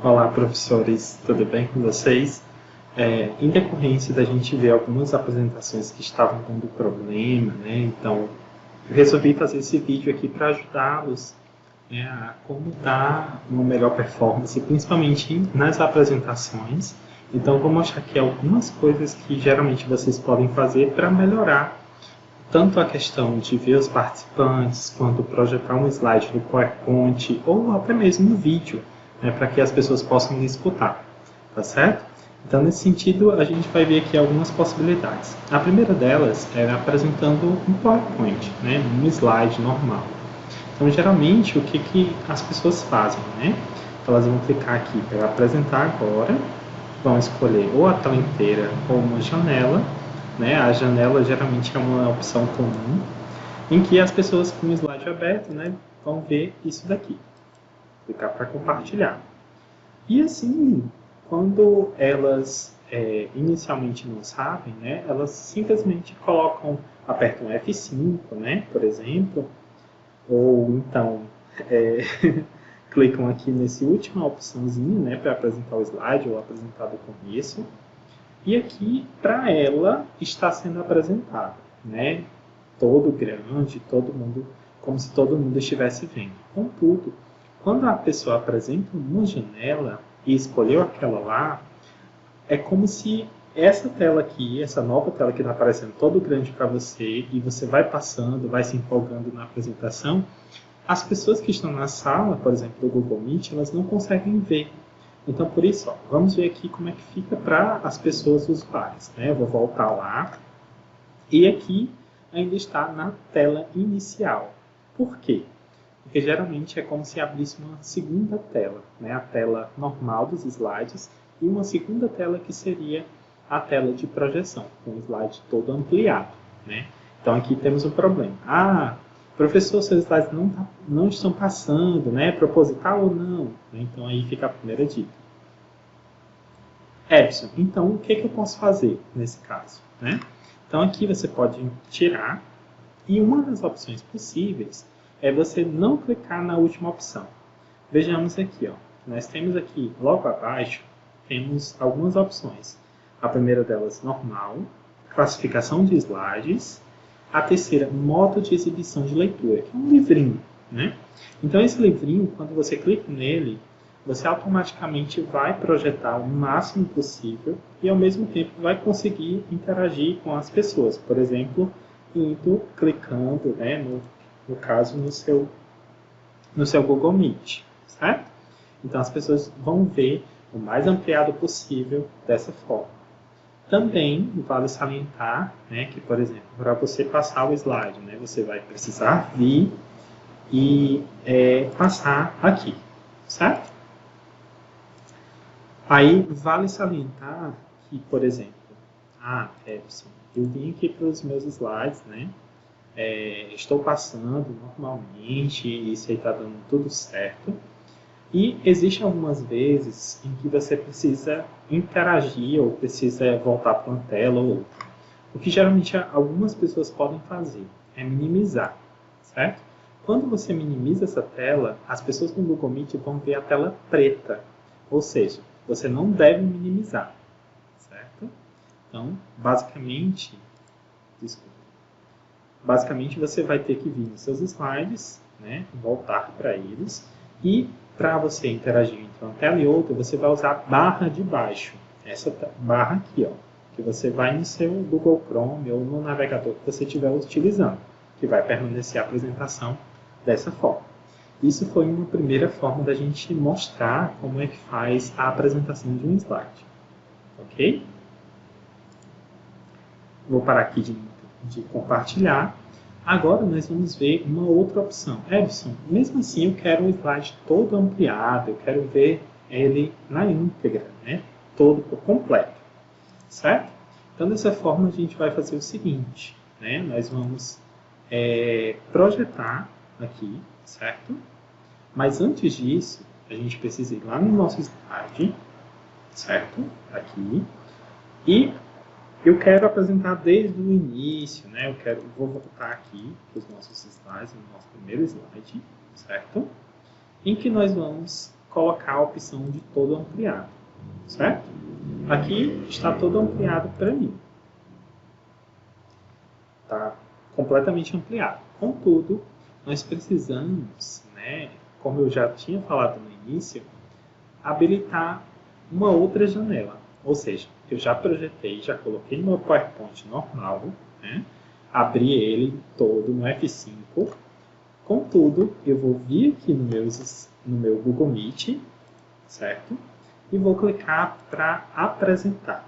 Olá, professores, tudo bem com vocês? Em decorrência da gente ver algumas apresentações que estavam dando problema, né? Então, eu resolvi fazer esse vídeo aqui para ajudá-los, né, a como dar uma melhor performance, principalmente nas apresentações. Então, vou mostrar aqui algumas coisas que geralmente vocês podem fazer para melhorar tanto a questão de ver os participantes, quanto projetar um slide no PowerPoint, ou até mesmo um vídeo, né, para que as pessoas possam escutar, tá certo? Então, nesse sentido, a gente vai ver aqui algumas possibilidades. A primeira delas é apresentando um PowerPoint, né, um slide normal. Então, geralmente, o que as pessoas fazem, né? Elas vão clicar aqui para apresentar agora, vão escolher ou a tela inteira ou uma janela, né? A janela geralmente é uma opção comum, em que as pessoas com o slide aberto, né, vão ver isso daqui. Clicar para compartilhar. E assim, quando elas inicialmente não sabem, né, elas simplesmente apertam F5, né, por exemplo, ou então clicam aqui nessa última opçãozinha, né, para apresentar o slide ou apresentar do começo. E aqui, para ela, está sendo apresentado, né? Todo grande, todo mundo, como se todo mundo estivesse vendo. Contudo, quando a pessoa apresenta uma janela e escolheu aquela lá, é como se essa tela aqui, essa nova tela que está aparecendo todo grande para você, e você vai passando, vai se empolgando na apresentação, as pessoas que estão na sala, por exemplo, do Google Meet, elas não conseguem ver. Então, por isso, ó, vamos ver aqui como é que fica para as pessoas usuárias, né? Eu vou voltar lá. E aqui ainda está na tela inicial. Por quê? Porque geralmente é como se abrisse uma segunda tela, né? A tela normal dos slides e uma segunda tela que seria a tela de projeção, com o slide todo ampliado, né? Então, aqui temos um problema. Professor, seus slides não estão passando, né? Proposital ou não? Então, aí fica a primeira dica. Epson, então o que eu posso fazer nesse caso, né? Então, aqui você pode tirar, e uma das opções possíveis é você não clicar na última opção. Vejamos aqui, ó. Nós temos aqui, logo abaixo, temos algumas opções. A primeira delas, normal, classificação de slides. A terceira, modo de exibição de leitura, que é um livrinho, né? Então, esse livrinho, quando você clica nele, você automaticamente vai projetar o máximo possível e, ao mesmo tempo, vai conseguir interagir com as pessoas. Por exemplo, clicando, né, no caso, no seu Google Meet, certo? Então, as pessoas vão ver o mais ampliado possível dessa forma. Também vale salientar, né, que, por exemplo, para você passar o slide, né, você vai precisar vir e passar aqui, certo? Aí vale salientar que, por exemplo, Epson, eu vim aqui para os meus slides, né, estou passando normalmente, isso aí está dando tudo certo. E existem algumas vezes em que você precisa interagir ou precisa voltar para uma tela ou outra. O que geralmente algumas pessoas podem fazer é minimizar, certo? Quando você minimiza essa tela, as pessoas no Google Meet vão ver a tela preta. Ou seja, você não deve minimizar, certo? Então, basicamente você vai ter que vir nos seus slides, né, voltar para eles, e para você interagir entre uma tela e outra, você vai usar a barra de baixo. Essa barra aqui, ó, que você vai no seu Google Chrome ou no navegador que você estiver utilizando, que vai permanecer a apresentação dessa forma. Isso foi uma primeira forma da gente mostrar como é que faz a apresentação de um slide. Ok? Vou parar aqui de compartilhar. Agora nós vamos ver uma outra opção. Edson, mesmo assim eu quero o slide todo ampliado, eu quero ver ele na íntegra, né? Todo por completo, certo? Então dessa forma a gente vai fazer o seguinte, né? Nós vamos projetar aqui, certo? Mas antes disso, a gente precisa ir lá no nosso slide, certo? Aqui. E eu quero apresentar desde o início, né? Vou voltar aqui para os nossos slides, no nosso primeiro slide, certo? Em que nós vamos colocar a opção de todo ampliado, certo? Aqui está todo ampliado para mim. Está completamente ampliado. Contudo, nós precisamos, né, como eu já tinha falado no início, habilitar uma outra janela. Ou seja, eu já projetei, já coloquei no meu PowerPoint normal, né, abri ele todo no F5. Contudo, eu vou vir aqui no meu Google Meet, certo? E vou clicar para apresentar.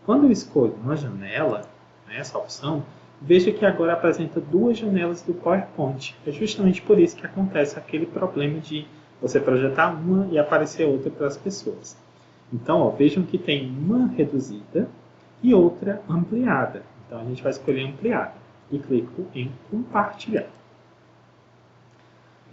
Quando eu escolho uma janela, né, essa opção, veja que agora apresenta duas janelas do PowerPoint. É justamente por isso que acontece aquele problema de você projetar uma e aparecer outra para as pessoas. Então, ó, vejam que tem uma reduzida e outra ampliada. Então, a gente vai escolher ampliada e clico em compartilhar.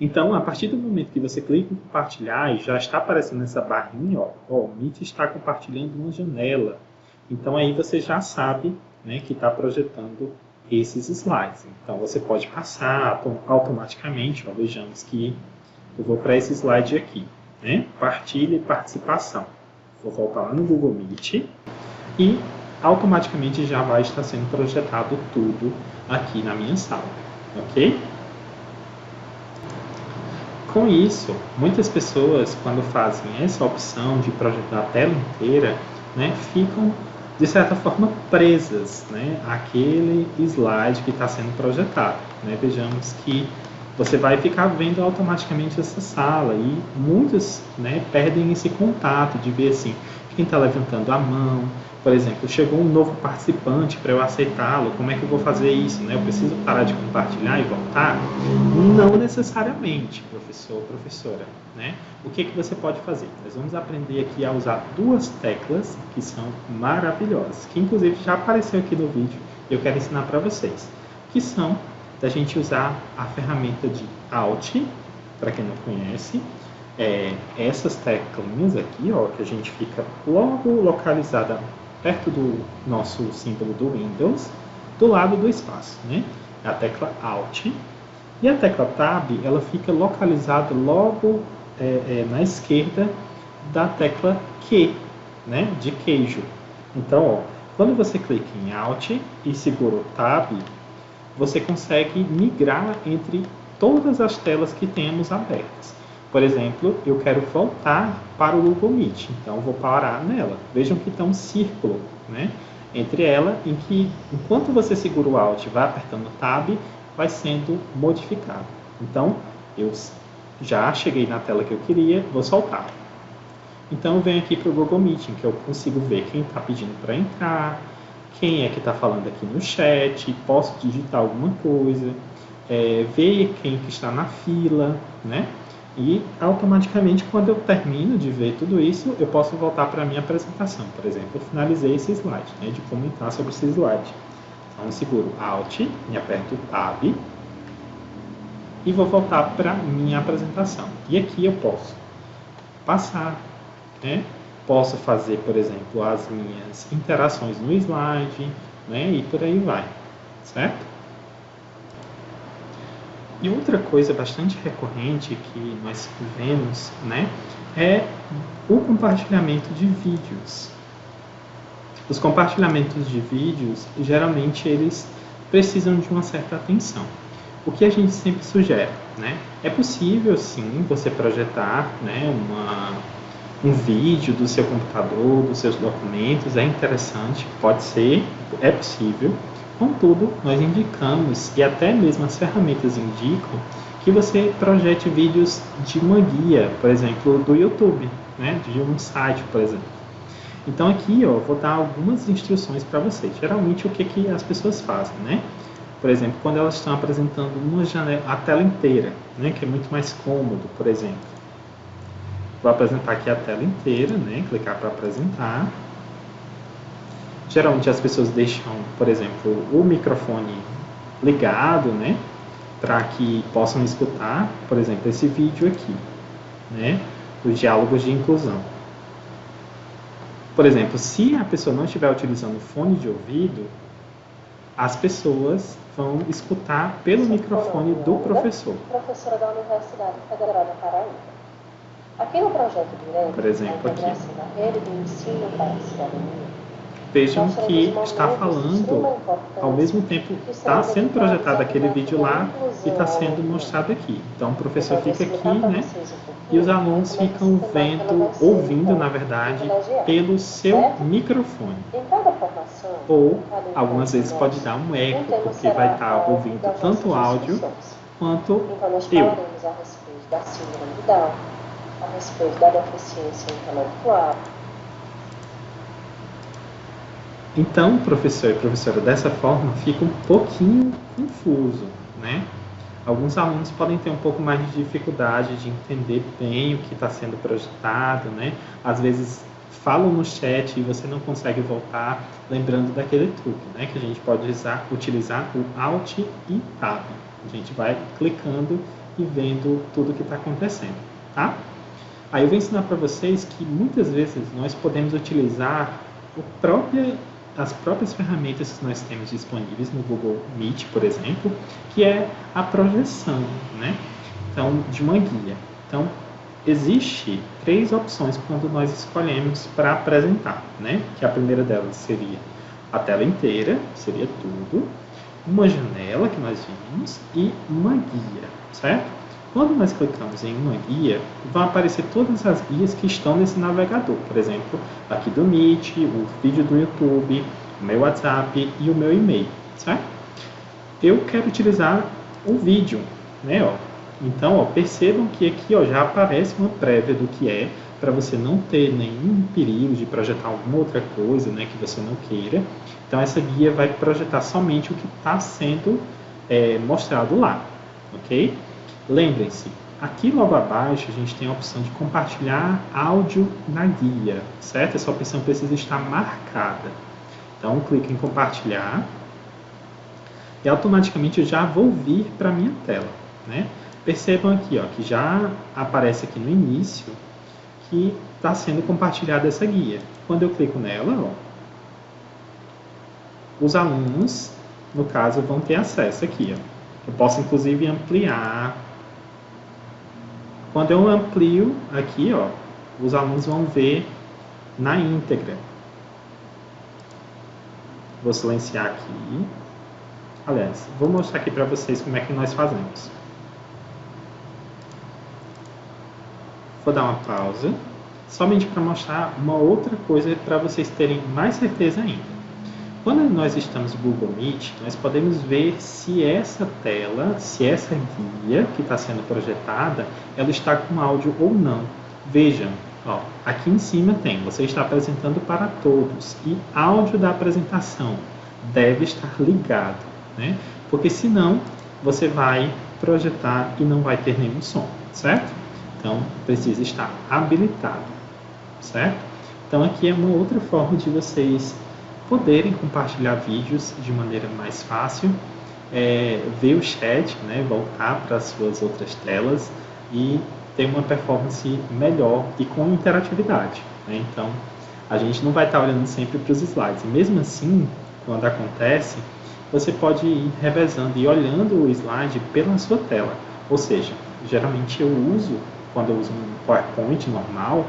Então, a partir do momento que você clica em compartilhar e já está aparecendo essa barrinha, ó, o Meet está compartilhando uma janela. Então, aí você já sabe, né, que está projetando esses slides. Então, você pode passar automaticamente. Ó, vejamos que eu vou para esse slide aqui, né? Partilha e participação. Vou voltar lá no Google Meet e automaticamente já vai estar sendo projetado tudo aqui na minha sala, ok? Com isso, muitas pessoas, quando fazem essa opção de projetar a tela inteira, né, ficam, de certa forma, presas, né, àquele slide que está sendo projetado. Né? Vejamos que você vai ficar vendo automaticamente essa sala e muitos, né, perdem esse contato de ver assim, quem está levantando a mão. Por exemplo, chegou um novo participante para eu aceitá-lo, como é que eu vou fazer isso? Né? Eu preciso parar de compartilhar e voltar? Não necessariamente, professor ou professora. Né? O que você pode fazer? Nós vamos aprender aqui a usar duas teclas que são maravilhosas, que inclusive já apareceu aqui no vídeo e eu quero ensinar para vocês, que são da gente usar a ferramenta de Alt, para quem não conhece, essas teclinhas aqui, ó, que a gente fica logo localizada perto do nosso símbolo do Windows, do lado do espaço, né? A tecla Alt. E a tecla Tab, ela fica localizada logo na esquerda da tecla Q, né? De queijo. Então, ó, quando você clica em Alt e segura o Tab, você consegue migrar entre todas as telas que temos abertas. Por exemplo, eu quero voltar para o Google Meet, então vou parar nela. Vejam que tem um círculo, né, entre ela, em que enquanto você segura o Alt e vai apertando o Tab, vai sendo modificado. Então, eu já cheguei na tela que eu queria, vou soltar. Então, eu venho aqui para o Google Meeting, que eu consigo ver quem está pedindo para entrar, quem é que está falando aqui no chat, posso digitar alguma coisa, ver quem que está na fila, né? E automaticamente, quando eu termino de ver tudo isso, eu posso voltar para a minha apresentação. Por exemplo, eu finalizei esse slide, né, de comentar sobre esse slide. Então, eu seguro Alt e aperto Tab e vou voltar para a minha apresentação. E aqui eu posso passar, né? Posso fazer, por exemplo, as minhas interações no slide, né? E por aí vai, certo? E outra coisa bastante recorrente que nós vemos, né, é o compartilhamento de vídeos. Os compartilhamentos de vídeos, geralmente, eles precisam de uma certa atenção. O que a gente sempre sugere, né? É possível, sim, você projetar, né, um vídeo do seu computador, dos seus documentos, é interessante, pode ser, é possível. Contudo, nós indicamos, e até mesmo as ferramentas indicam, que você projete vídeos de uma guia, por exemplo, do YouTube, né, de um site, por exemplo. Então aqui, ó, vou dar algumas instruções para vocês. Geralmente, o que as pessoas fazem, né? Por exemplo, quando elas estão apresentando uma janela, a tela inteira, né, que é muito mais cômodo, por exemplo. Vou apresentar aqui a tela inteira, né, clicar para apresentar. Geralmente as pessoas deixam, por exemplo, o microfone ligado, né, para que possam escutar, por exemplo, esse vídeo aqui, né, os diálogos de inclusão. Por exemplo, se a pessoa não estiver utilizando fone de ouvido, as pessoas vão escutar pelo microfone do professor. Professora da Universidade Federal da Paraíba. Aqui no projeto Direto, por exemplo, a integração da rede do ensino para a cidadania, vejam que está falando, ao mesmo tempo está sendo projetado aquele vídeo lá e está sendo mostrado aqui. Então o professor fica aqui, né? E os alunos ficam vendo, ouvindo, na verdade, pelo seu microfone. Ou algumas vezes pode dar um eco, porque vai estar ouvindo tanto o áudio quanto Então nós eu. falaremos a respeito da síndrome de Down, a respeito da deficiência intelectual. Então, professor e professora, dessa forma fica um pouquinho confuso, né? Alguns alunos podem ter um pouco mais de dificuldade de entender bem o que está sendo projetado, né? Às vezes falam no chat e você não consegue voltar, lembrando daquele truque, né? Que a gente pode utilizar o Alt e Tab. A gente vai clicando e vendo tudo o que está acontecendo, tá? Aí eu vou ensinar para vocês que muitas vezes nós podemos utilizar as próprias ferramentas que nós temos disponíveis no Google Meet, por exemplo, que é a projeção, né? Então, de uma guia. Então, existe 3 opções quando nós escolhemos para apresentar, né? Que a primeira delas seria a tela inteira, seria tudo, uma janela que nós vimos e uma guia, certo? Quando nós clicamos em uma guia, vão aparecer todas as guias que estão nesse navegador. Por exemplo, aqui do Meet, o vídeo do YouTube, o meu WhatsApp e o meu e-mail, certo? Eu quero utilizar o vídeo, né? Ó. Então, ó, percebam que aqui ó, já aparece uma prévia do que é, para você não ter nenhum perigo de projetar alguma outra coisa, né, que você não queira. Então, essa guia vai projetar somente o que está sendo mostrado lá, ok? Lembrem-se, aqui logo abaixo a gente tem a opção de compartilhar áudio na guia, certo? Essa opção precisa estar marcada. Então, clique em compartilhar e automaticamente eu já vou vir para a minha tela, né? Percebam aqui, ó, que já aparece aqui no início que está sendo compartilhada essa guia. Quando eu clico nela, ó, os alunos, no caso, vão ter acesso aqui, ó. Eu posso inclusive ampliar. Quando eu amplio aqui, ó, os alunos vão ver na íntegra. Vou silenciar aqui. Aliás, vou mostrar aqui para vocês como é que nós fazemos. Vou dar uma pausa, somente para mostrar uma outra coisa para vocês terem mais certeza ainda. Quando nós estamos no Google Meet, nós podemos ver se essa tela, se essa guia que está sendo projetada, ela está com áudio ou não. Vejam, ó, aqui em cima tem, você está apresentando para todos e áudio da apresentação deve estar ligado, né? Porque senão você vai projetar e não vai ter nenhum som, certo? Então precisa estar habilitado, certo? Então aqui é uma outra forma de vocês poderem compartilhar vídeos de maneira mais fácil, ver o chat, né, voltar para as suas outras telas e ter uma performance melhor e com interatividade, né? Então, a gente não vai estar olhando sempre para os slides. E mesmo assim, quando acontece, você pode ir revezando e olhando o slide pela sua tela. Ou seja, geralmente eu uso, quando eu uso um PowerPoint normal,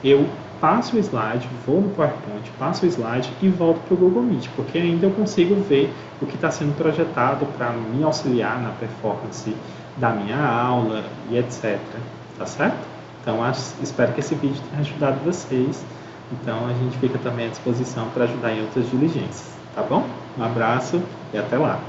eu passo o slide, vou no PowerPoint, passo o slide e volto para o Google Meet, porque ainda eu consigo ver o que está sendo projetado para me auxiliar na performance da minha aula e etc. Tá certo? Então, espero que esse vídeo tenha ajudado vocês. Então, a gente fica também à disposição para ajudar em outras diligências. Tá bom? Um abraço e até lá!